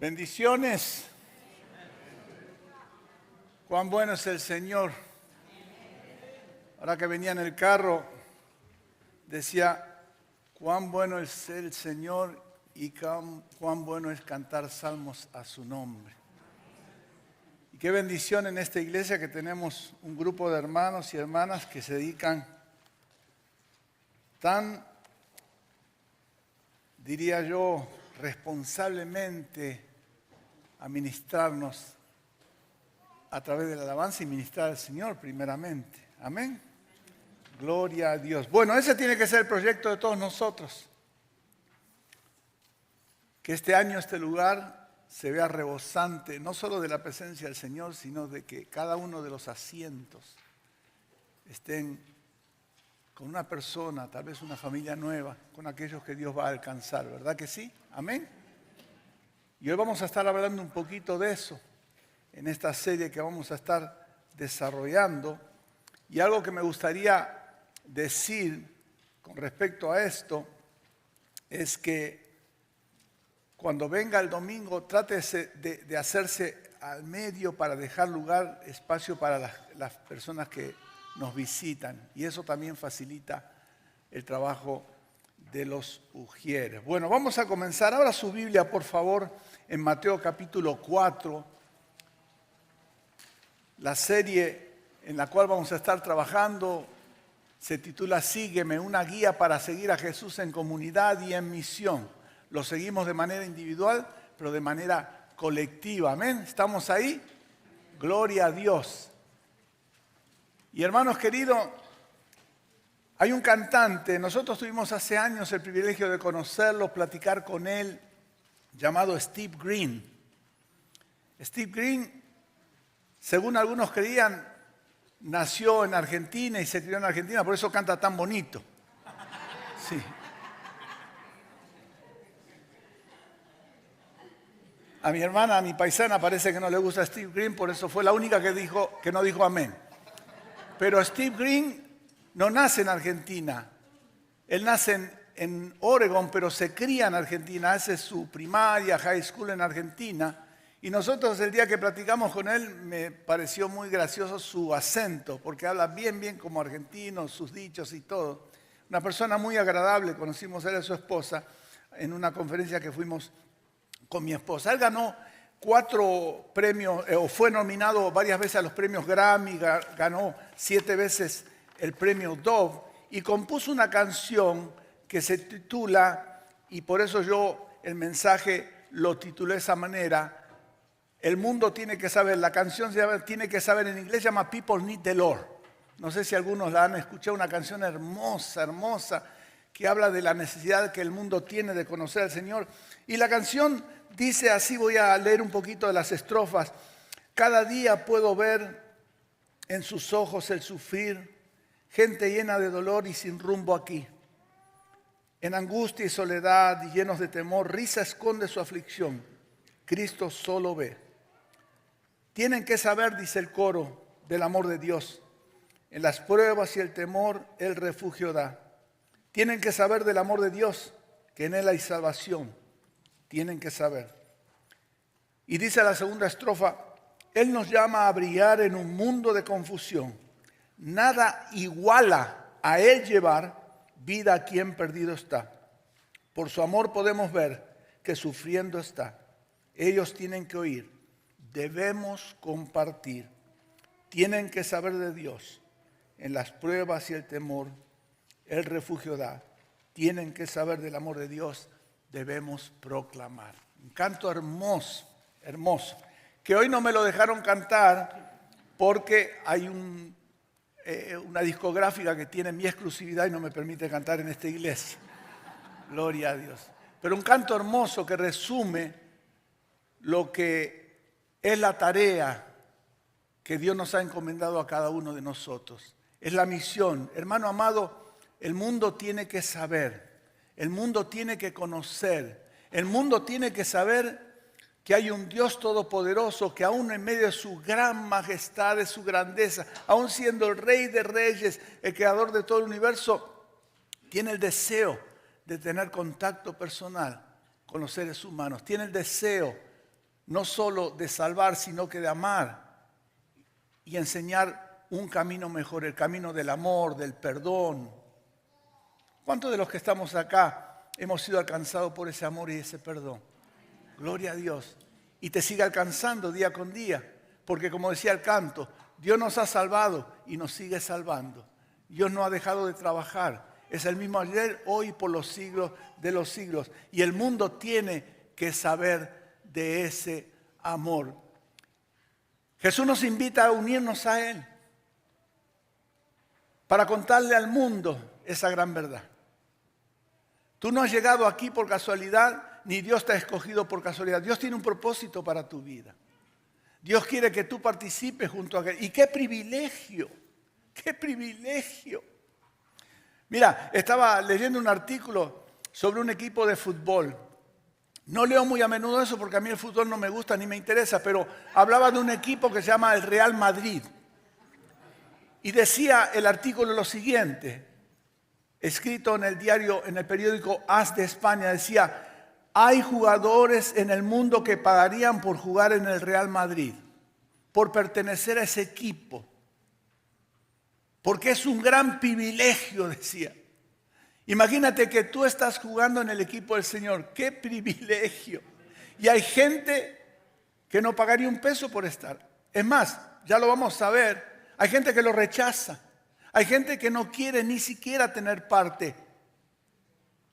Bendiciones. Cuán bueno es el Señor. Ahora que venía en el carro, decía, cuán bueno es el Señor y cuán bueno es cantar salmos a su nombre. Y qué bendición en esta iglesia que tenemos un grupo de hermanos y hermanas que se dedican tan, diría yo, responsablemente a ministrarnos a través de la alabanza y ministrar al Señor primeramente. Amén. Gloria a Dios. Bueno, ese tiene que ser el proyecto de todos nosotros. Que este año este lugar se vea rebosante, no solo de la presencia del Señor, sino de que cada uno de los asientos estén con una persona, tal vez una familia nueva, con aquellos que Dios va a alcanzar, ¿verdad que sí? Amén. Y hoy vamos a estar hablando un poquito de eso, en esta serie que vamos a estar desarrollando. Y algo que me gustaría decir con respecto a esto, es que cuando venga el domingo, trátese de hacerse al medio para dejar lugar, espacio para las personas que nos visitan. Y eso también facilita el trabajo de los ujieres. Bueno, vamos a comenzar. Abra su Biblia, por favor, en Mateo capítulo 4. La serie en la cual vamos a estar trabajando se titula Sígueme, una guía para seguir a Jesús en comunidad y en misión. Lo seguimos de manera individual, pero de manera colectiva. Amén. ¿Estamos ahí? Gloria a Dios. Y hermanos queridos, hay un cantante, nosotros tuvimos hace años el privilegio de conocerlo, platicar con él, llamado Steve Green. Steve Green, según algunos creían, nació en Argentina y se crió en Argentina, por eso canta tan bonito. Sí. A mi hermana, a mi paisana, parece que no le gusta Steve Green, por eso fue la única que no dijo amén. Pero Steve Green no nace en Argentina. Él nace en Oregon, pero se cría en Argentina, hace su primaria, high school en Argentina. Y nosotros el día que platicamos con él me pareció muy gracioso su acento, porque habla bien como argentino, sus dichos y todo. Una persona muy agradable, conocimos a él y a su esposa en una conferencia que fuimos con mi esposa. Él ganó 4 premios, o fue nominado varias veces a los premios Grammy, ganó 7 veces el premio Dove y compuso una canción que se titula, y por eso yo el mensaje lo titulé de esa manera, El mundo tiene que saber. La canción se llama, tiene que saber, en inglés se llama People Need the Lord. No sé si algunos la han escuchado, una canción hermosa, hermosa, que habla de la necesidad que el mundo tiene de conocer al Señor. Y la canción dice así, voy a leer un poquito de las estrofas. Cada día puedo ver en sus ojos el sufrir, gente llena de dolor y sin rumbo aquí. En angustia y soledad y llenos de temor, risa esconde su aflicción. Cristo solo ve. Tienen que saber, dice el coro, del amor de Dios. En las pruebas y el temor, Él refugio da. Tienen que saber del amor de Dios, que en Él hay salvación. Tienen que saber. Y dice la segunda estrofa, Él nos llama a brillar en un mundo de confusión. Nada iguala a Él llevar vida a quien perdido está. Por su amor podemos ver que sufriendo está. Ellos tienen que oír. Debemos compartir. Tienen que saber de Dios. En las pruebas y el temor, Él refugio da. Tienen que saber del amor de Dios. Debemos proclamar. Un canto hermoso, hermoso. Que hoy no me lo dejaron cantar porque hay una discográfica que tiene mi exclusividad y no me permite cantar en esta iglesia. Gloria a Dios. Pero un canto hermoso que resume lo que es la tarea que Dios nos ha encomendado a cada uno de nosotros. Es la misión. Hermano amado, el mundo tiene que saber, el mundo tiene que conocer, el mundo tiene que saber que hay un Dios todopoderoso que aún en medio de su gran majestad, de su grandeza, aún siendo el Rey de Reyes, el Creador de todo el universo, tiene el deseo de tener contacto personal con los seres humanos, tiene el deseo no solo de salvar, sino que de amar y enseñar un camino mejor, el camino del amor, del perdón. ¿Cuántos de los que estamos acá hemos sido alcanzados por ese amor y ese perdón? Gloria a Dios. Y te sigue alcanzando día con día, porque como decía el canto, Dios nos ha salvado y nos sigue salvando. Dios no ha dejado de trabajar. Es el mismo ayer, hoy, por los siglos de los siglos. Y el mundo tiene que saber de ese amor. Jesús nos invita a unirnos a Él para contarle al mundo esa gran verdad. Tú no has llegado aquí por casualidad, ni Dios te ha escogido por casualidad. Dios tiene un propósito para tu vida. Dios quiere que tú participes junto a Él. ¡Y qué privilegio! ¡Qué privilegio! Mira, estaba leyendo un artículo sobre un equipo de fútbol. No leo muy a menudo eso porque a mí el fútbol no me gusta ni me interesa, pero hablaba de un equipo que se llama el Real Madrid. Y decía el artículo lo siguiente, escrito en el diario, en el periódico AS de España, decía: hay jugadores en el mundo que pagarían por jugar en el Real Madrid, por pertenecer a ese equipo. Porque es un gran privilegio, decía. Imagínate que tú estás jugando en el equipo del Señor. ¡Qué privilegio! Y hay gente que no pagaría un peso por estar. Es más, ya lo vamos a ver, hay gente que lo rechaza. Hay gente que no quiere ni siquiera tener parte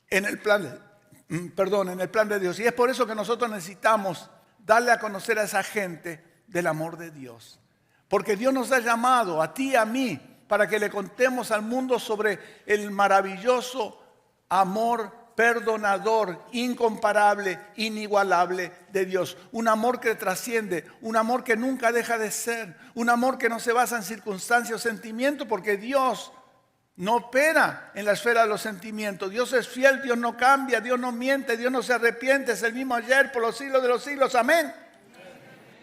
en el plan de Dios. Y es por eso que nosotros necesitamos darle a conocer a esa gente del amor de Dios. Porque Dios nos ha llamado, a ti y a mí, para que le contemos al mundo sobre el maravilloso amor perdonador, incomparable, inigualable de Dios. Un amor que trasciende, un amor que nunca deja de ser, un amor que no se basa en circunstancias o sentimientos, porque Dios no opera en la esfera de los sentimientos. Dios es fiel, Dios no cambia, Dios no miente, Dios no se arrepiente, es el mismo ayer, por los siglos de los siglos. Amén.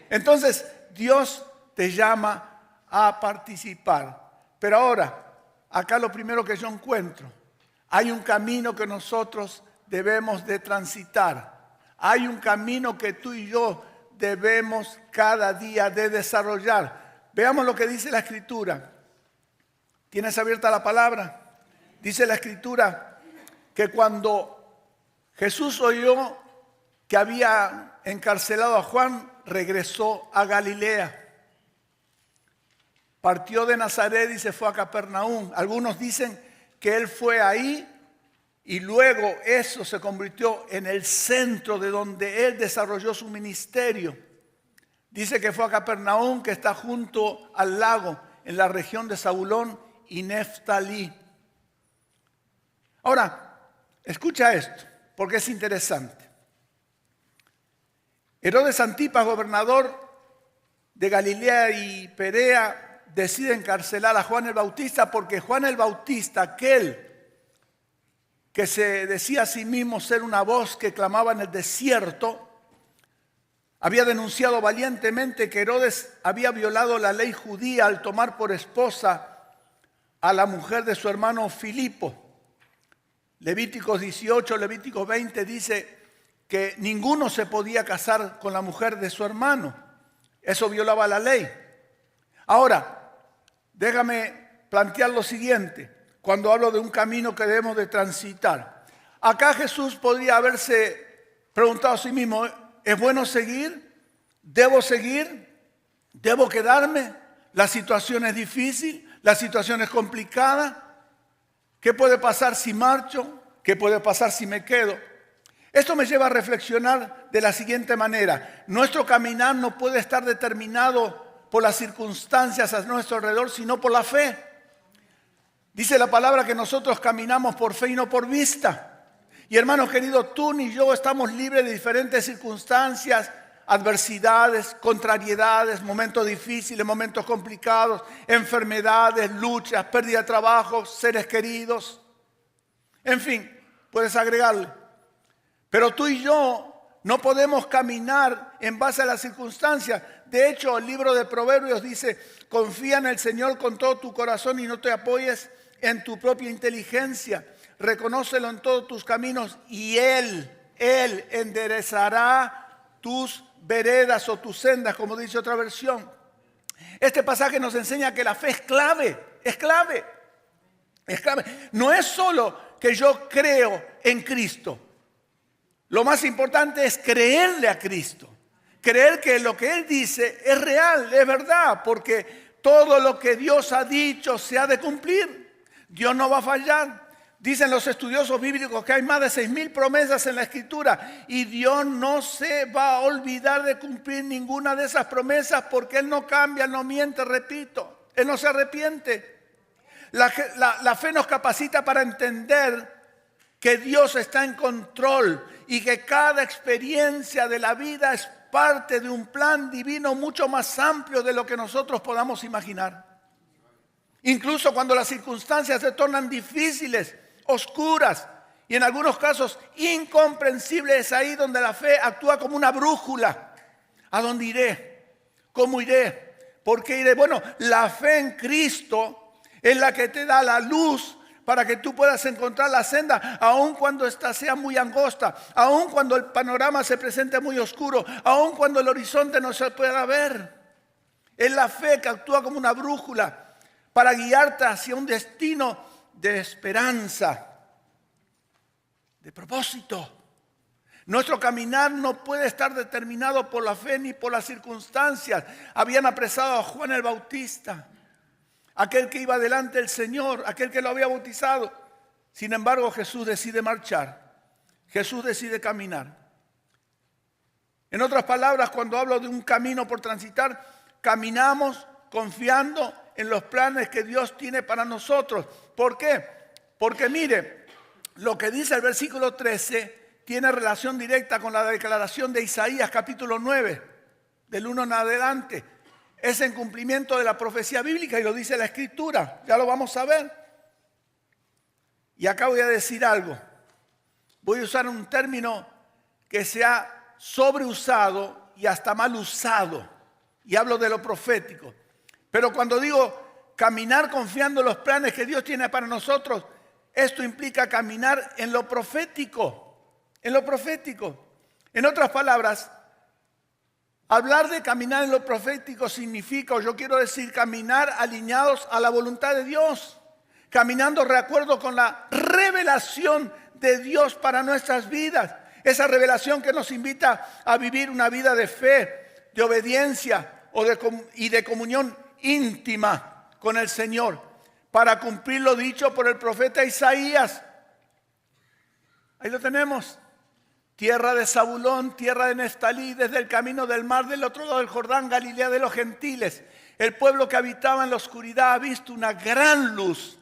Entonces, Dios te llama a participar. Pero ahora, acá lo primero que yo encuentro, hay un camino que nosotros debemos de transitar. Hay un camino que tú y yo debemos cada día de desarrollar. Veamos lo que dice la Escritura. ¿Tienes abierta la palabra? Dice la Escritura que cuando Jesús oyó que había encarcelado a Juan, regresó a Galilea. Partió de Nazaret y se fue a Capernaum. Algunos dicen que él fue ahí y luego eso se convirtió en el centro de donde él desarrolló su ministerio. Dice que fue a Capernaum, que está junto al lago, en la región de Zabulón y Neftalí. Ahora, escucha esto, porque es interesante. Herodes Antipas, gobernador de Galilea y Perea, decide encarcelar a Juan el Bautista porque Juan el Bautista, aquel que se decía a sí mismo ser una voz que clamaba en el desierto, había denunciado valientemente que Herodes había violado la ley judía al tomar por esposa a la mujer de su hermano Filipo. Levíticos 18, Levíticos 20 dice que ninguno se podía casar con la mujer de su hermano. Eso violaba la ley. Ahora, déjame plantear lo siguiente, cuando hablo de un camino que debemos de transitar. Acá Jesús podría haberse preguntado a sí mismo, ¿es bueno seguir? ¿Debo seguir? ¿Debo quedarme? ¿La situación es difícil? ¿La situación es complicada? ¿Qué puede pasar si marcho? ¿Qué puede pasar si me quedo? Esto me lleva a reflexionar de la siguiente manera. Nuestro caminar no puede estar determinado por las circunstancias a nuestro alrededor, sino por la fe. Dice la palabra que nosotros caminamos por fe y no por vista. Y hermanos queridos, tú ni yo estamos libres de diferentes circunstancias, adversidades, contrariedades, momentos difíciles, momentos complicados, enfermedades, luchas, pérdida de trabajo, seres queridos. En fin, puedes agregarle. Pero tú y yo no podemos caminar en base a las circunstancias. De hecho, el libro de Proverbios dice, confía en el Señor con todo tu corazón y no te apoyes en tu propia inteligencia. Reconócelo en todos tus caminos y Él enderezará tus veredas o tus sendas, como dice otra versión. Este pasaje nos enseña que la fe es clave, es clave, es clave. No es solo que yo creo en Cristo. Lo más importante es creerle a Cristo. Creer que lo que Él dice es real, es verdad, porque todo lo que Dios ha dicho se ha de cumplir. Dios no va a fallar. Dicen los estudiosos bíblicos que hay más de 6,000 promesas en la Escritura y Dios no se va a olvidar de cumplir ninguna de esas promesas porque Él no cambia, no miente, repito. Él no se arrepiente. La fe nos capacita para entender que Dios está en control y que cada experiencia de la vida es parte de un plan divino mucho más amplio de lo que nosotros podamos imaginar. Incluso cuando las circunstancias se tornan difíciles, oscuras y en algunos casos incomprensibles, es ahí donde la fe actúa como una brújula. ¿A dónde iré? ¿Cómo iré? ¿Por qué iré? Bueno, la fe en Cristo es la que te da la luz para que tú puedas encontrar la senda, aun cuando ésta sea muy angosta, aun cuando el panorama se presente muy oscuro, aun cuando el horizonte no se pueda ver. Es la fe que actúa como una brújula para guiarte hacia un destino de esperanza, de propósito. Nuestro caminar no puede estar determinado por la fe ni por las circunstancias. Habían apresado a Juan el Bautista, aquel que iba delante del Señor, aquel que lo había bautizado. Sin embargo, Jesús decide marchar. Jesús decide caminar. En otras palabras, cuando hablo de un camino por transitar, caminamos confiando en los planes que Dios tiene para nosotros. ¿Por qué? Porque mire, lo que dice el versículo 13 tiene relación directa con la declaración de Isaías capítulo 9, del 1 en adelante. Es en cumplimiento de la profecía bíblica y lo dice la Escritura. Ya lo vamos a ver. Y acá voy a decir algo. Voy a usar un término que se ha sobreusado y hasta mal usado. Y hablo de lo profético. Pero cuando digo caminar confiando en los planes que Dios tiene para nosotros, esto implica caminar en lo profético. En lo profético. En otras palabras, hablar de caminar en lo profético significa, o yo quiero decir, caminar alineados a la voluntad de Dios. Caminando de acuerdo con la revelación de Dios para nuestras vidas. Esa revelación que nos invita a vivir una vida de fe, de obediencia y de comunión íntima con el Señor. Para cumplir lo dicho por el profeta Isaías. Ahí lo tenemos. Tierra de Zabulón, tierra de Neftalí, desde el camino del mar del otro lado del Jordán, Galilea de los gentiles. El pueblo que habitaba en la oscuridad ha visto una gran luz.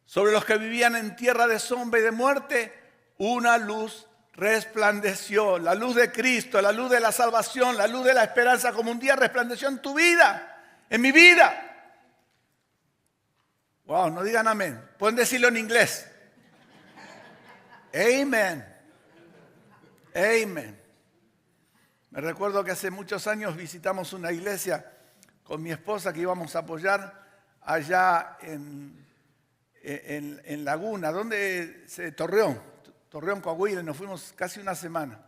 Sobre los que vivían en tierra de sombra y de muerte, una luz resplandeció. La luz de Cristo, la luz de la salvación, la luz de la esperanza, como un día resplandeció en tu vida, en mi vida. Wow, no digan amén. Pueden decirlo en inglés. Amen. Amen. Me recuerdo que hace muchos años visitamos una iglesia con mi esposa que íbamos a apoyar allá en Laguna, Torreón, Coahuila, y nos fuimos casi una semana.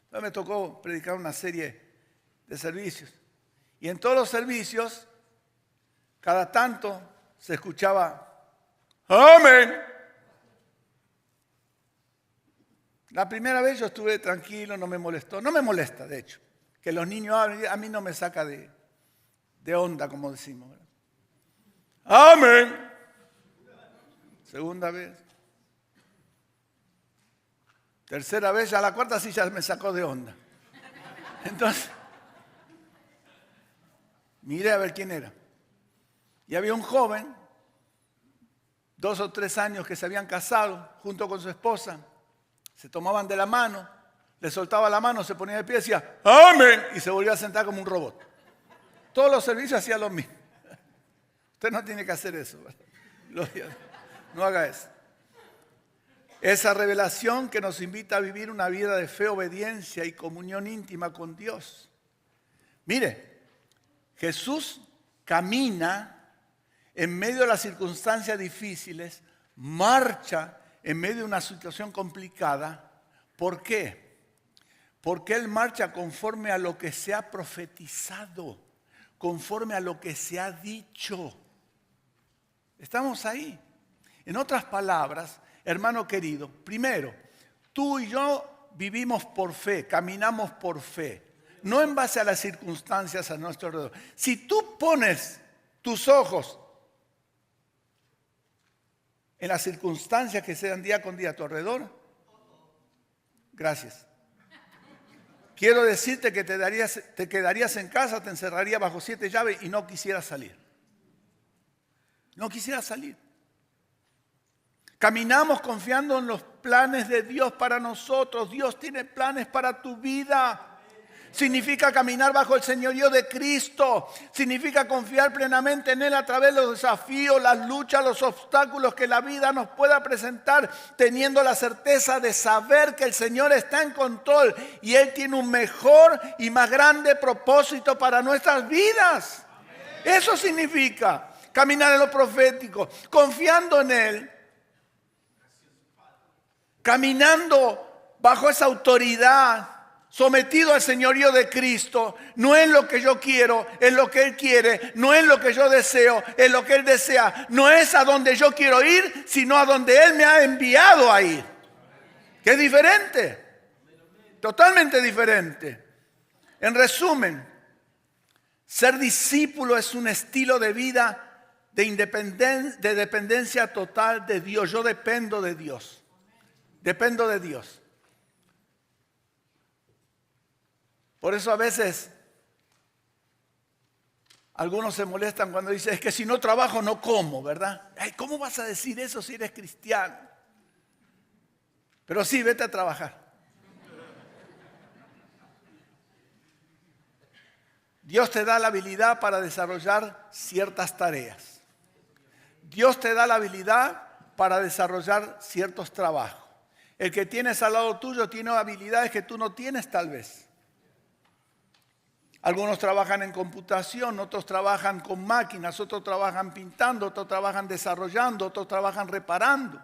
Entonces me tocó predicar una serie de servicios. Y en todos los servicios, cada tanto se escuchaba amén. La primera vez yo estuve tranquilo, no me molestó. No me molesta, de hecho, que los niños hablen. A mí no me saca de onda, como decimos. Amén. Segunda vez. Tercera vez, ya la cuarta sí ya me sacó de onda. Entonces, miré a ver quién era. Y había un joven, 2 o 3 años, que se habían casado junto con su esposa. Se tomaban de la mano, le soltaba la mano, se ponía de pie y decía amén, y se volvía a sentar como un robot. Todos los servicios hacían lo mismo. Usted no tiene que hacer eso. No haga eso. Esa revelación que nos invita a vivir una vida de fe, obediencia y comunión íntima con Dios. Mire, Jesús camina en medio de las circunstancias difíciles, marcha en medio de una situación complicada. ¿Por qué? Porque Él marcha conforme a lo que se ha profetizado, conforme a lo que se ha dicho. Estamos ahí. En otras palabras, hermano querido, primero, tú y yo vivimos por fe, caminamos por fe, no en base a las circunstancias a nuestro alrededor. Si tú pones tus ojos en las circunstancias que se dan día con día a tu alrededor, gracias. Quiero decirte que te quedarías en casa, te encerrarías bajo 7 llaves y no quisieras salir. No quisieras salir. Caminamos confiando en los planes de Dios para nosotros. Dios tiene planes para tu vida. Significa caminar bajo el señorío de Cristo. Significa confiar plenamente en Él a través de los desafíos, las luchas, los obstáculos que la vida nos pueda presentar, teniendo la certeza de saber que el Señor está en control y Él tiene un mejor y más grande propósito para nuestras vidas. Eso significa caminar en lo profético, confiando en Él, caminando bajo esa autoridad, sometido al señorío de Cristo, no es lo que yo quiero, es lo que Él quiere, no es lo que yo deseo, es lo que Él desea, no es a donde yo quiero ir, sino a donde Él me ha enviado a ir. Que es diferente, totalmente diferente. En resumen, ser discípulo es un estilo de vida de dependencia total de Dios. Yo dependo de Dios, dependo de Dios. Por eso a veces algunos se molestan cuando dicen, es que si no trabajo no como, ¿verdad? Ay, ¿cómo vas a decir eso si eres cristiano? Pero sí, vete a trabajar. Dios te da la habilidad para desarrollar ciertas tareas. Dios te da la habilidad para desarrollar ciertos trabajos. El que tienes al lado tuyo tiene habilidades que tú no tienes tal vez. Algunos trabajan en computación, otros trabajan con máquinas, otros trabajan pintando, otros trabajan desarrollando, otros trabajan reparando.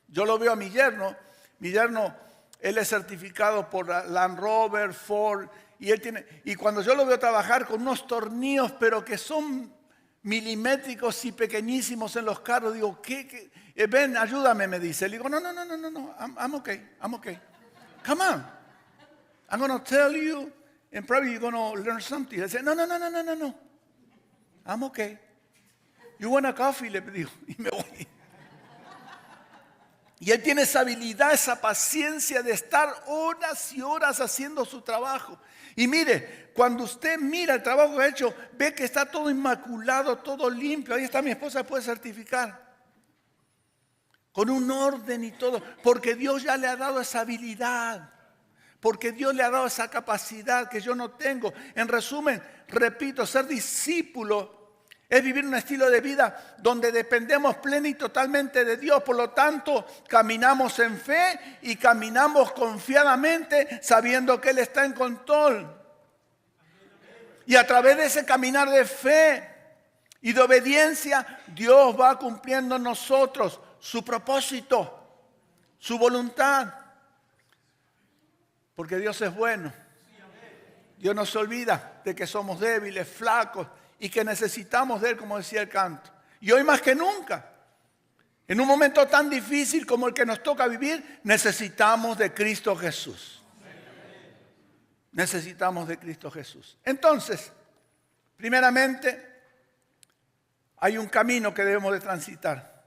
Yo lo veo a mi yerno. Mi yerno, él es certificado por Land Rover, Ford, y cuando yo lo veo trabajar con unos tornillos, pero que son milimétricos y pequeñísimos en los carros, digo, ¿qué? Ven, ayúdame, me dice. Le digo, no, I'm okay. Come on, I'm going to tell you. And probably you're going to learn something. I said, no. I'm okay. You want a coffee? Le digo, y me voy. Y él tiene esa habilidad, esa paciencia de estar horas y horas haciendo su trabajo. Y mire, cuando usted mira el trabajo que ha hecho, ve que está todo inmaculado, todo limpio. Ahí está, mi esposa puede certificar. Con un orden y todo. Porque Dios ya le ha dado esa habilidad. Porque Dios le ha dado esa capacidad que yo no tengo. En resumen, repito, ser discípulo es vivir un estilo de vida donde dependemos plena y totalmente de Dios. Por lo tanto, caminamos en fe y caminamos confiadamente sabiendo que Él está en control. Y a través de ese caminar de fe y de obediencia, Dios va cumpliendo en nosotros su propósito, su voluntad. Porque Dios es bueno. Dios no se olvida de que somos débiles, flacos y que necesitamos de Él, como decía el canto. Y hoy más que nunca, en un momento tan difícil como el que nos toca vivir, necesitamos de Cristo Jesús. Necesitamos de Cristo Jesús. Entonces, primeramente, hay un camino que debemos de transitar.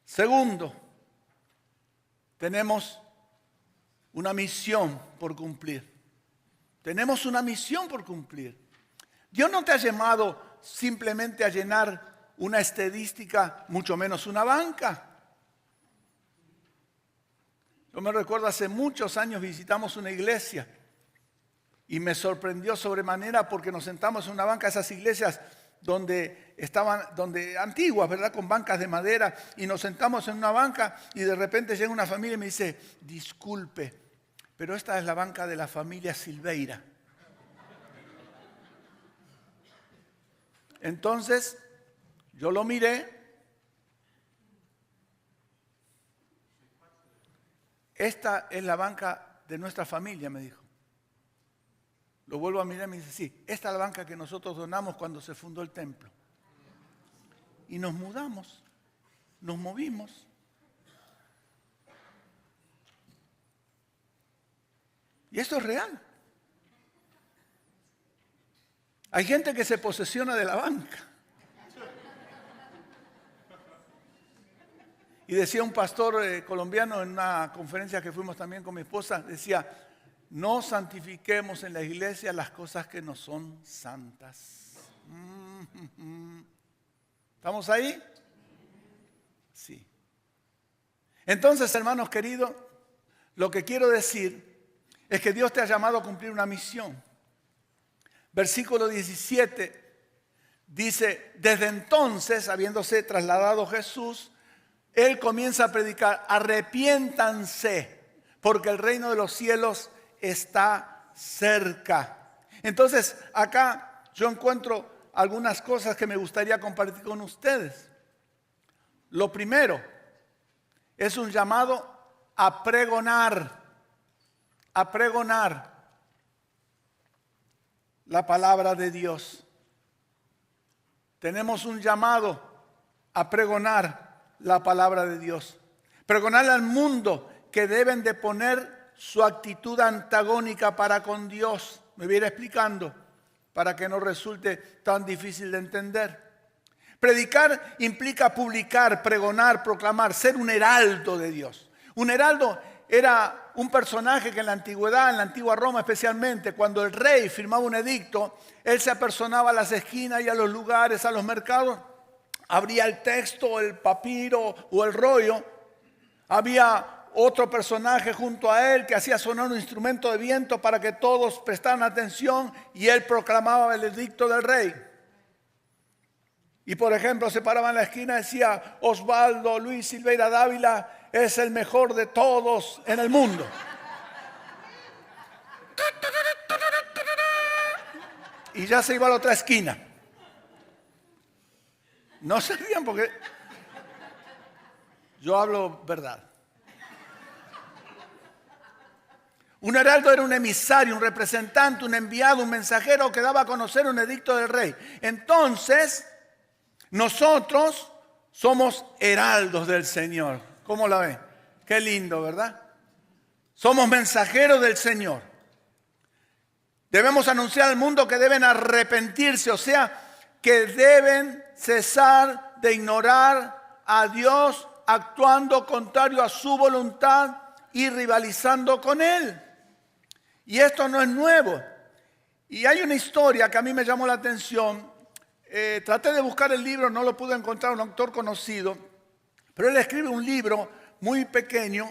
Segundo, tenemos una misión por cumplir. Tenemos una misión por cumplir. Dios no te ha llamado simplemente a llenar una estadística, mucho menos una banca. Yo me recuerdo hace muchos años visitamos una iglesia y me sorprendió sobremanera porque nos sentamos en una banca, esas iglesias donde antiguas, ¿verdad? Con bancas de madera, y nos sentamos en una banca y de repente llega una familia y me dice, disculpe, pero esta es la banca de la familia Silveira. Entonces, yo lo miré. Esta es la banca de nuestra familia, me dijo. Lo vuelvo a mirar y me dice, sí, esta es la banca que nosotros donamos cuando se fundó el templo. Y nos mudamos, nos movimos. Y esto es real. Hay gente que se posesiona de la banca. Y decía un pastor colombiano en una conferencia que fuimos también con mi esposa, decía, no santifiquemos en la iglesia las cosas que no son santas. ¿Estamos ahí? Sí. Entonces, hermanos queridos, lo que quiero decir es que Dios te ha llamado a cumplir una misión. Versículo 17 dice, desde entonces, habiéndose trasladado Jesús, Él comienza a predicar, arrepiéntanse, porque el reino de los cielos está cerca. Entonces, acá yo encuentro algunas cosas que me gustaría compartir con ustedes. Lo primero es un llamado a pregonar la palabra de Dios. Tenemos un llamado a pregonar la palabra de Dios. Pregonarle al mundo que deben de poner su actitud antagónica para con Dios. Me voy a ir explicando para que no resulte tan difícil de entender. Predicar implica publicar, pregonar, proclamar, ser un heraldo de Dios. Un heraldo era un personaje que en la antigüedad, en la antigua Roma especialmente, cuando el rey firmaba un edicto, él se apersonaba a las esquinas y a los lugares, a los mercados, abría el texto, el papiro o el rollo. Había otro personaje junto a él que hacía sonar un instrumento de viento para que todos prestaran atención y él proclamaba el edicto del rey. Y por ejemplo se paraba en la esquina y decía, Osvaldo Luis Silveira Dávila es el mejor de todos en el mundo. Y ya se iba a la otra esquina. No se rían porque yo hablo verdad. Un heraldo era un emisario, un representante, un enviado, un mensajero que daba a conocer un edicto del rey. Entonces, nosotros somos heraldos del Señor. ¿Cómo la ven? Qué lindo, ¿verdad? Somos mensajeros del Señor. Debemos anunciar al mundo que deben arrepentirse, o sea, que deben cesar de ignorar a Dios actuando contrario a su voluntad y rivalizando con Él. Y esto no es nuevo. Y hay una historia que a mí me llamó la atención. Traté de buscar el libro, no lo pude encontrar, un autor conocido. Pero él escribe un libro muy pequeño,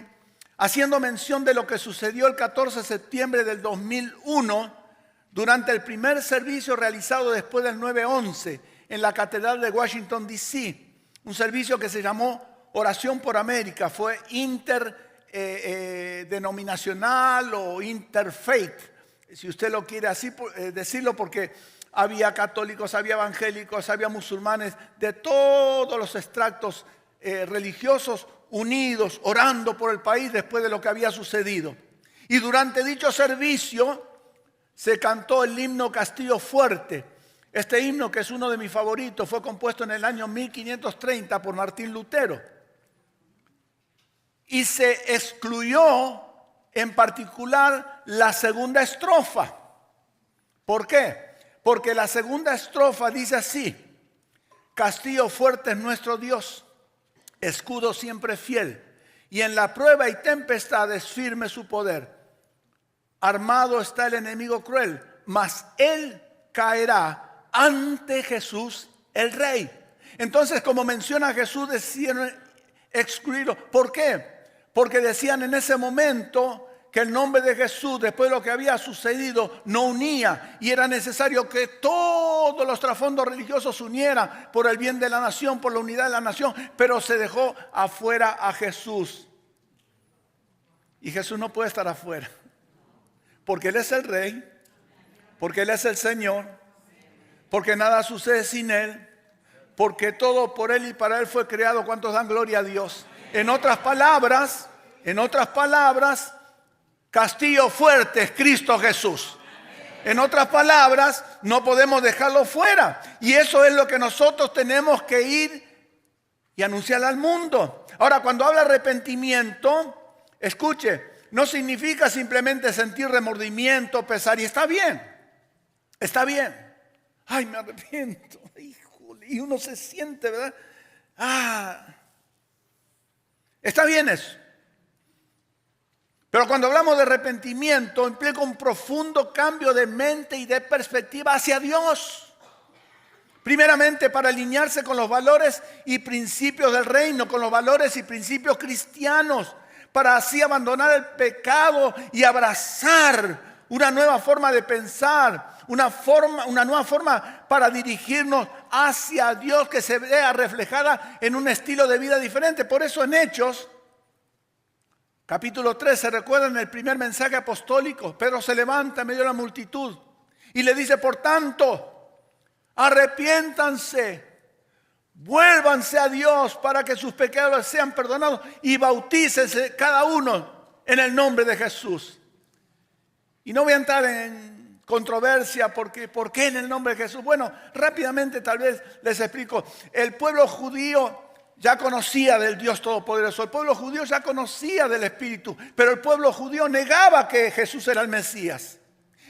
haciendo mención de lo que sucedió el 14 de septiembre del 2001, durante el primer servicio realizado después del 9/11 en la Catedral de Washington, D.C. Un servicio que se llamó Oración por América. Fue interdenominacional o interfaith, si usted lo quiere así decirlo, porque había católicos, había evangélicos, había musulmanes, de todos los extractos religiosos unidos, orando por el país después de lo que había sucedido. Y durante dicho servicio se cantó el himno Castillo Fuerte. Este himno, que es uno de mis favoritos, fue compuesto en el año 1530 por Martín Lutero. Y se excluyó en particular la segunda estrofa. ¿Por qué? Porque la segunda estrofa dice así: Castillo fuerte es nuestro Dios, escudo siempre fiel, y en la prueba y tempestad es firme su poder. Armado está el enemigo cruel, mas él caerá ante Jesús el Rey. Entonces, como menciona Jesús, decían excluirlo. ¿Por qué? Porque decían en ese momento que el nombre de Jesús, después de lo que había sucedido, no unía, y era necesario que todos los trasfondos religiosos se unieran por el bien de la nación, por la unidad de la nación, pero se dejó afuera a Jesús. Y Jesús no puede estar afuera, porque Él es el Rey, porque Él es el Señor, porque nada sucede sin Él, porque todo por Él y para Él fue creado. ¿Cuántos dan gloria a Dios? En otras palabras, castillo fuerte es Cristo Jesús. En otras palabras, no podemos dejarlo fuera. Y eso es lo que nosotros tenemos que ir y anunciar al mundo. Ahora, cuando habla arrepentimiento, escuche, no significa simplemente sentir remordimiento, pesar, y está bien. Está bien. Ay, me arrepiento. Híjole, y uno se siente, ¿verdad? Está bien eso. Pero cuando hablamos de arrepentimiento, implica un profundo cambio de mente y de perspectiva hacia Dios. Primeramente, para alinearse con los valores y principios del reino, con los valores y principios cristianos, para así abandonar el pecado y abrazar una nueva forma de pensar, una nueva forma para dirigirnos hacia Dios que se vea reflejada en un estilo de vida diferente. Por eso en Hechos, capítulo 13, recuerdan el primer mensaje apostólico. Pedro se levanta en medio de la multitud y le dice, por tanto, arrepiéntanse, vuélvanse a Dios para que sus pecados sean perdonados y bautícense cada uno en el nombre de Jesús. Y no voy a entrar en controversia porque ¿por qué en el nombre de Jesús? Bueno, rápidamente tal vez les explico. El pueblo judío ya conocía del Dios Todopoderoso. El pueblo judío ya conocía del Espíritu, pero el pueblo judío negaba que Jesús era el Mesías.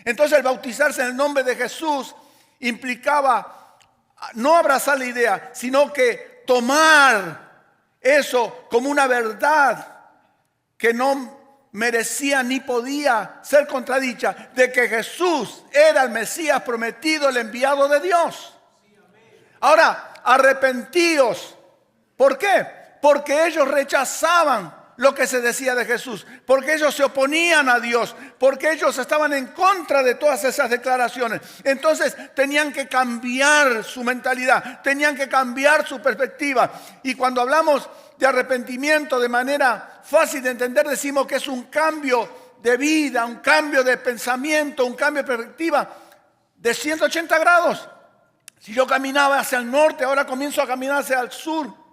Entonces el bautizarse en el nombre de Jesús implicaba no abrazar la idea, sino que tomar eso como una verdad que no merecía ni podía ser contradicha, de que Jesús era el Mesías prometido, el enviado de Dios. Ahora, arrepentíos. ¿Por qué? Porque ellos rechazaban lo que se decía de Jesús, porque ellos se oponían a Dios, porque ellos estaban en contra de todas esas declaraciones. Entonces tenían que cambiar su mentalidad, tenían que cambiar su perspectiva. Y cuando hablamos de arrepentimiento de manera fácil de entender, decimos que es un cambio de vida, un cambio de pensamiento, un cambio de perspectiva de 180 grados. Si yo caminaba hacia el norte, ahora comienzo a caminar hacia el sur.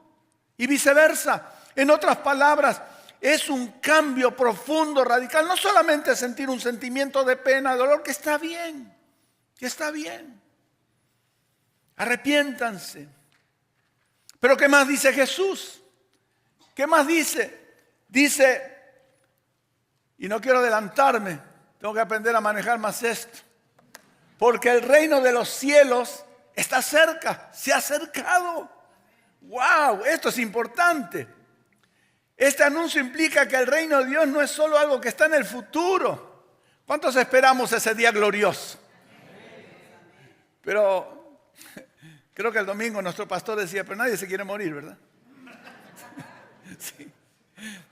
Y viceversa. En otras palabras, es un cambio profundo, radical. No solamente sentir un sentimiento de pena, de dolor, que está bien. Que está bien. Arrepiéntanse. Pero ¿qué más dice Jesús? ¿Qué más dice? Dice, y no quiero adelantarme, tengo que aprender a manejar más esto. Porque el reino de los cielos está cerca, se ha acercado. ¡Wow! Esto es importante. Este anuncio implica que el reino de Dios no es solo algo que está en el futuro. ¿Cuántos esperamos ese día glorioso? Pero creo que el domingo nuestro pastor decía, pero nadie se quiere morir, ¿verdad? Sí.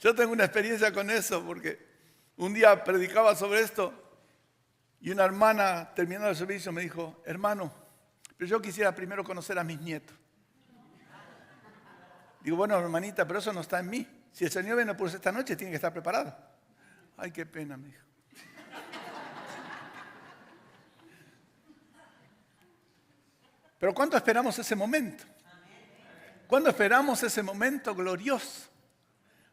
Yo tengo una experiencia con eso porque un día predicaba sobre esto y una hermana terminando el servicio me dijo, hermano, pero yo quisiera primero conocer a mis nietos. Digo, bueno, hermanita, pero eso no está en mí. Si el Señor viene por esta noche, tiene que estar preparado. Ay, qué pena, me dijo. Pero ¿cuánto esperamos ese momento? ¿Cuándo esperamos ese momento glorioso?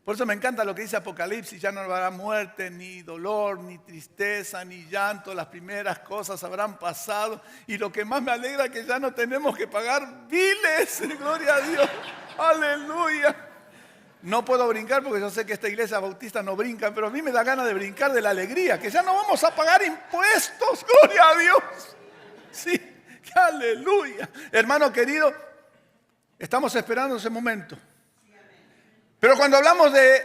Por eso me encanta lo que dice Apocalipsis, ya no habrá muerte, ni dolor, ni tristeza, ni llanto, las primeras cosas habrán pasado. Y lo que más me alegra es que ya no tenemos que pagar biles, gloria a Dios, aleluya. No puedo brincar porque yo sé que esta iglesia bautista no brinca, pero a mí me da ganas de brincar de la alegría, que ya no vamos a pagar impuestos, gloria a Dios. Sí, aleluya. Hermano querido, estamos esperando ese momento. Pero cuando hablamos de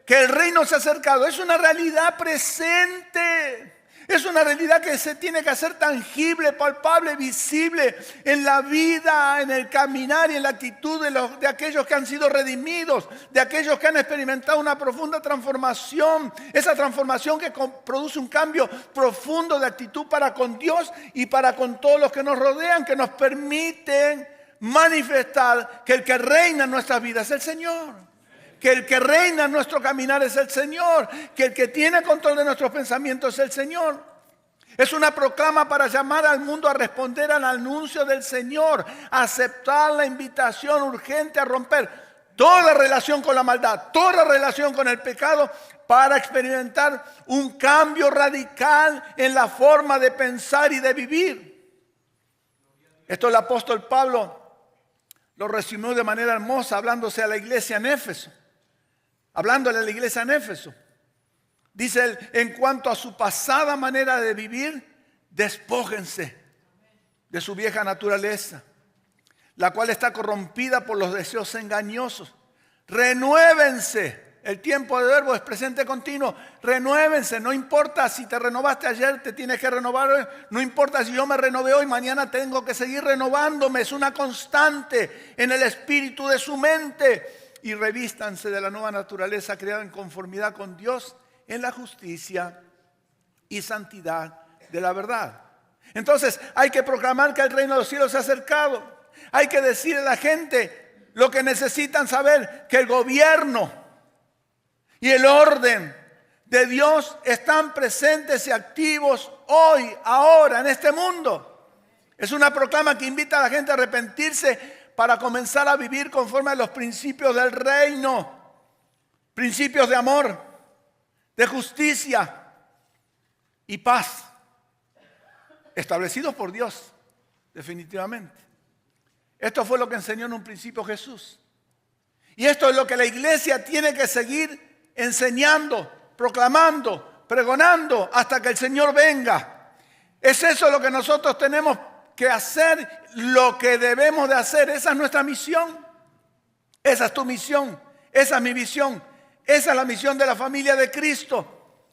que el reino se ha acercado, es una realidad presente. Es una realidad que se tiene que hacer tangible, palpable, visible en la vida, en el caminar y en la actitud de aquellos que han sido redimidos, de aquellos que han experimentado una profunda transformación. Esa transformación que produce un cambio profundo de actitud para con Dios y para con todos los que nos rodean, que nos permiten manifestar que el que reina en nuestras vidas es el Señor. Que el que reina en nuestro caminar es el Señor. Que el que tiene control de nuestros pensamientos es el Señor. Es una proclama para llamar al mundo a responder al anuncio del Señor. A aceptar la invitación urgente a romper toda relación con la maldad, toda relación con el pecado, para experimentar un cambio radical en la forma de pensar y de vivir. Esto el apóstol Pablo lo resumió de manera hermosa hablándose a la iglesia en Éfeso. Hablándole a la iglesia en Éfeso. Dice él, en cuanto a su pasada manera de vivir, despójense de su vieja naturaleza, la cual está corrompida por los deseos engañosos. Renuévense. El tiempo de verbo es presente continuo. Renuévense. No importa si te renovaste ayer, te tienes que renovar hoy. No importa si yo me renové hoy, mañana tengo que seguir renovándome. Es una constante en el espíritu de su mente. Y revístanse de la nueva naturaleza creada en conformidad con Dios en la justicia y santidad de la verdad. Entonces hay que proclamar que el reino de los cielos se ha acercado. Hay que decirle a la gente lo que necesitan saber, que el gobierno y el orden de Dios están presentes y activos hoy, ahora, en este mundo. Es una proclama que invita a la gente a arrepentirse para comenzar a vivir conforme a los principios del reino. Principios de amor, de justicia y paz, establecidos por Dios, definitivamente. Esto fue lo que enseñó en un principio Jesús. Y esto es lo que la iglesia tiene que seguir enseñando, proclamando, pregonando hasta que el Señor venga. Es eso lo que nosotros tenemos que hacer, lo que debemos de hacer. Esa es nuestra misión. Esa es tu misión. Esa es mi visión. Esa es la misión de la familia de Cristo.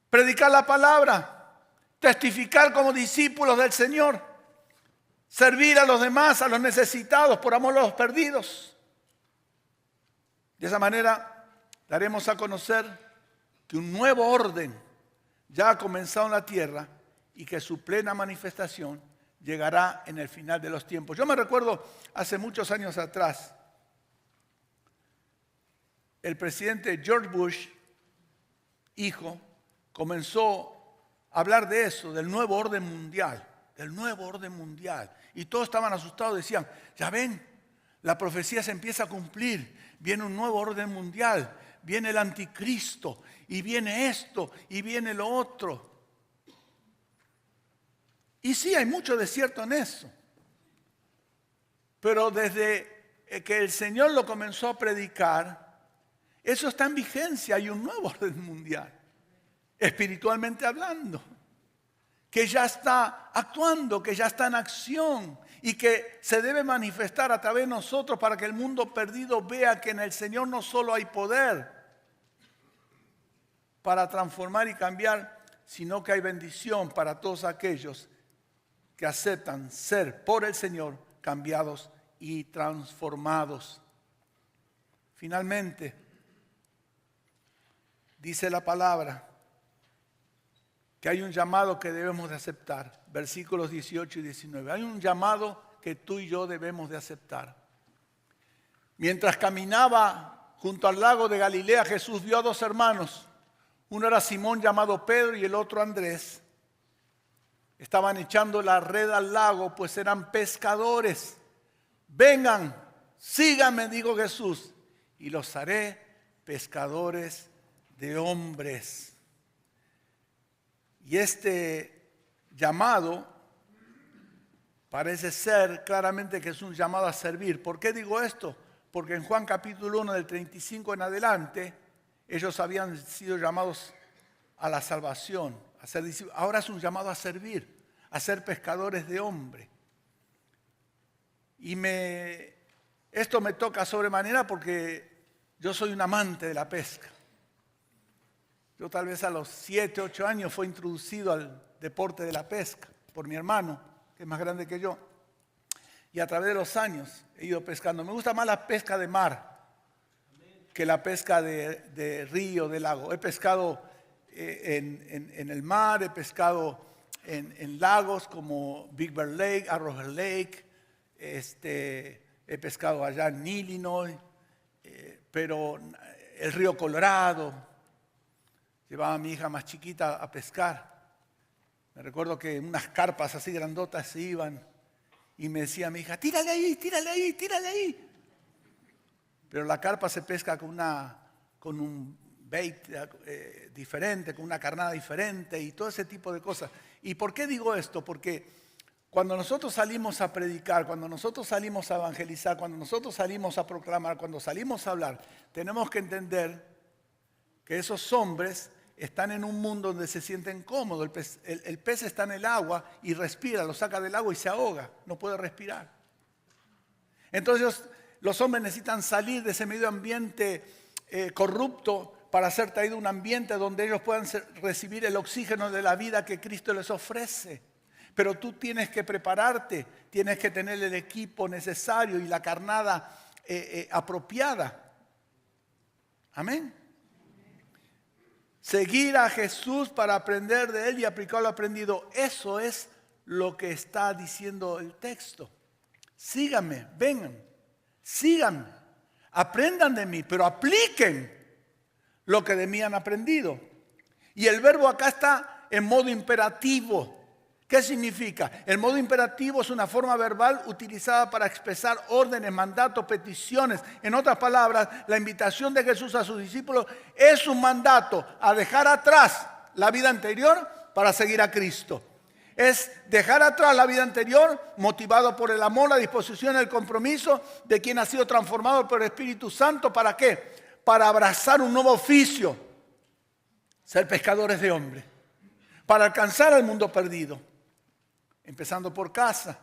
Predicar la palabra, testificar como discípulos del Señor, servir a los demás, a los necesitados, por amor a los perdidos. De esa manera daremos a conocer que un nuevo orden ya ha comenzado en la tierra y que su plena manifestación llegará en el final de los tiempos. Yo me recuerdo hace muchos años atrás, el presidente George Bush, hijo, comenzó a hablar de eso, del nuevo orden mundial, Y todos estaban asustados, decían, ya ven, la profecía se empieza a cumplir, viene un nuevo orden mundial, viene el anticristo, y viene esto, y viene lo otro. Y sí, hay mucho de cierto en eso. Pero desde que el Señor lo comenzó a predicar, eso está en vigencia. Hay un nuevo orden mundial, espiritualmente hablando, que ya está actuando, que ya está en acción y que se debe manifestar a través de nosotros para que el mundo perdido vea que en el Señor no solo hay poder para transformar y cambiar, sino que hay bendición para todos aquellos que aceptan ser por el Señor cambiados y transformados. Finalmente, dice la palabra que hay un llamado que debemos de aceptar. Versículos 18 y 19. Hay un llamado que tú y yo debemos de aceptar. Mientras caminaba junto al lago de Galilea, Jesús vio a dos hermanos. Uno era Simón llamado Pedro y el otro Andrés. Estaban echando la red al lago, pues eran pescadores. Vengan, síganme, dijo Jesús, y los haré pescadores de hombres. Y este llamado parece ser claramente que es un llamado a servir. ¿Por qué digo esto? Porque en Juan capítulo 1 del 35 en adelante, ellos habían sido llamados a la salvación, a ser discípulos. Ahora es un llamado a servir, a ser pescadores de hombres. Y esto me toca sobremanera porque yo soy un amante de la pesca. Yo tal vez a los 7, 8 años fui introducido al deporte de la pesca por mi hermano, que es más grande que yo. Y a través de los años he ido pescando. Me gusta más la pesca de mar que la pesca de río, de lago. He pescado en el mar, he pescado en lagos como Big Bear Lake, Arrowhead Lake. He pescado allá en Illinois, pero el río Colorado. Llevaba a mi hija más chiquita a pescar. Me recuerdo que unas carpas así grandotas se iban y me decía mi hija, tírale ahí, tírale ahí, tírale ahí. Pero la carpa se pesca con un bait diferente, con una carnada diferente y todo ese tipo de cosas. ¿Y por qué digo esto? Porque cuando nosotros salimos a predicar, cuando nosotros salimos a evangelizar, cuando nosotros salimos a proclamar, cuando salimos a hablar, tenemos que entender que esos hombres están en un mundo donde se sienten cómodos. El pez está en el agua y respira, lo saca del agua y se ahoga, no puede respirar. Entonces los hombres necesitan salir de ese medio ambiente corrupto para ser traído a un ambiente donde ellos puedan recibir el oxígeno de la vida que Cristo les ofrece. Pero tú tienes que prepararte, tienes que tener el equipo necesario y la carnada apropiada. Amén. Seguir a Jesús para aprender de Él y aplicar lo aprendido. Eso es lo que está diciendo el texto. Síganme, vengan, síganme, aprendan de mí, pero apliquen lo que de mí han aprendido. Y el verbo acá está en modo imperativo. ¿Qué significa? El modo imperativo es una forma verbal utilizada para expresar órdenes, mandatos, peticiones. En otras palabras, la invitación de Jesús a sus discípulos es un mandato a dejar atrás la vida anterior para seguir a Cristo. Es dejar atrás la vida anterior motivado por el amor, la disposición, el compromiso de quien ha sido transformado por el Espíritu Santo. ¿Para qué? Para abrazar un nuevo oficio, ser pescadores de hombres, para alcanzar al mundo perdido. Empezando por casa,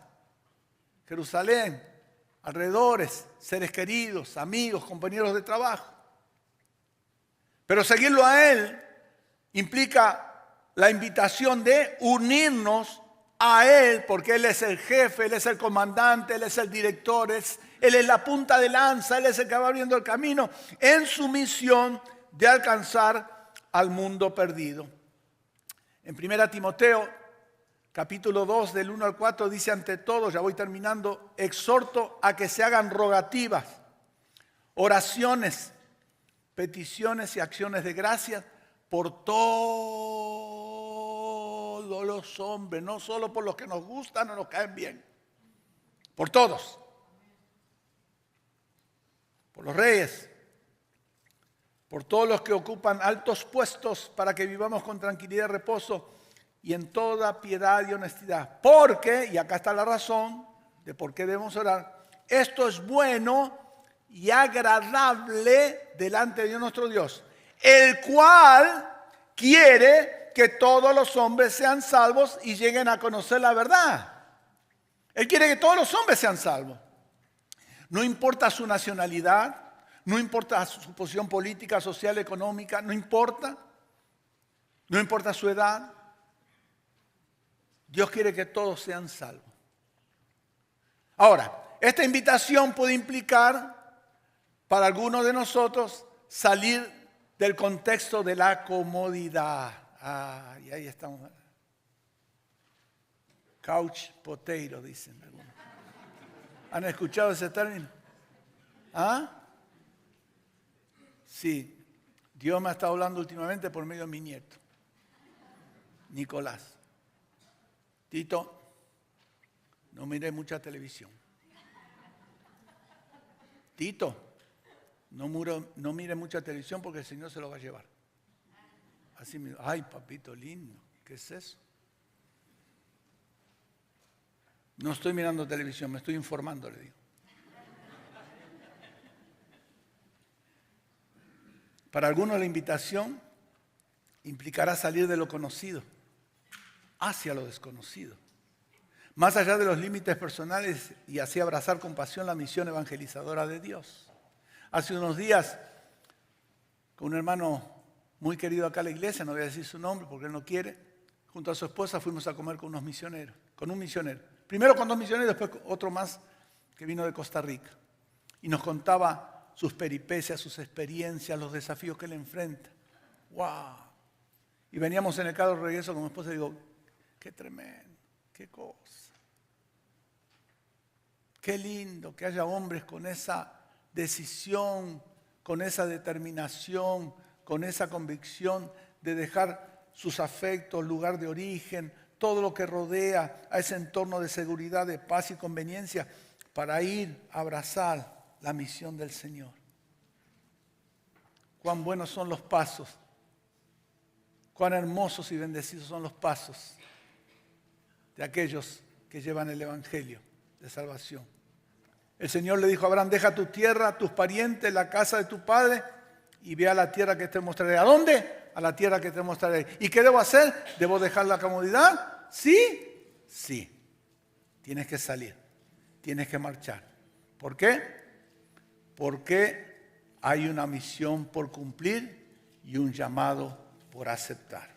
Jerusalén, alrededores, seres queridos, amigos, compañeros de trabajo. Pero seguirlo a Él implica la invitación de unirnos a Él, porque Él es el jefe, Él es el comandante, Él es el director, Él es la punta de lanza, Él es el que va abriendo el camino en su misión de alcanzar al mundo perdido. En 1 Timoteo capítulo 2, del 1 al 4, dice: ante todo, ya voy terminando, exhorto a que se hagan rogativas, oraciones, peticiones y acciones de gracias por todos los hombres, no solo por los que nos gustan o nos caen bien, por todos, por los reyes, por todos los que ocupan altos puestos, para que vivamos con tranquilidad y reposo y en toda piedad y honestidad. Porque, y acá está la razón de por qué debemos orar, esto es bueno y agradable delante de Dios nuestro Dios, el cual quiere que todos los hombres sean salvos y lleguen a conocer la verdad. Él quiere que todos los hombres sean salvos. No importa su nacionalidad, no importa su posición política, social, económica, no importa su edad. Dios quiere que todos sean salvos. Ahora, esta invitación puede implicar para algunos de nosotros salir del contexto de la comodidad. Y ahí estamos. Couch potato, dicen algunos. ¿Han escuchado ese término? ¿Ah? Sí. Dios me ha estado hablando últimamente por medio de mi nieto, Nicolás. Tito, no mire mucha televisión. Tito, no mire mucha televisión porque el Señor se lo va a llevar. Así me dijo: ay, papito lindo, ¿qué es eso? No estoy mirando televisión, me estoy informando, le digo. Para algunos la invitación implicará salir de lo conocido hacia lo desconocido, más allá de los límites personales, y así abrazar con pasión la misión evangelizadora de Dios. Hace unos días, con un hermano muy querido acá en la iglesia, no voy a decir su nombre porque él no quiere, junto a su esposa fuimos a comer con un misionero. Primero con 2 misioneros, después otro más que vino de Costa Rica. Y nos contaba sus peripecias, sus experiencias, los desafíos que él enfrenta. ¡Wow! Y veníamos en el carro de regreso con mi esposa y digo: qué tremendo, qué cosa. Qué lindo que haya hombres con esa decisión, con esa determinación, con esa convicción de dejar sus afectos, lugar de origen, todo lo que rodea a ese entorno de seguridad, de paz y conveniencia, para ir a abrazar la misión del Señor. cuán buenos son los pasos, cuán hermosos y bendecidos son los pasos de aquellos que llevan el evangelio de salvación. El Señor le dijo a Abraham: deja tu tierra, tus parientes, la casa de tu padre y ve a la tierra que te mostraré. ¿A dónde? A la tierra que te mostraré. ¿Y qué debo hacer? ¿Debo dejar la comodidad? ¿Sí? Sí. Tienes que salir, tienes que marchar. ¿Por qué? Porque hay una misión por cumplir y un llamado por aceptar.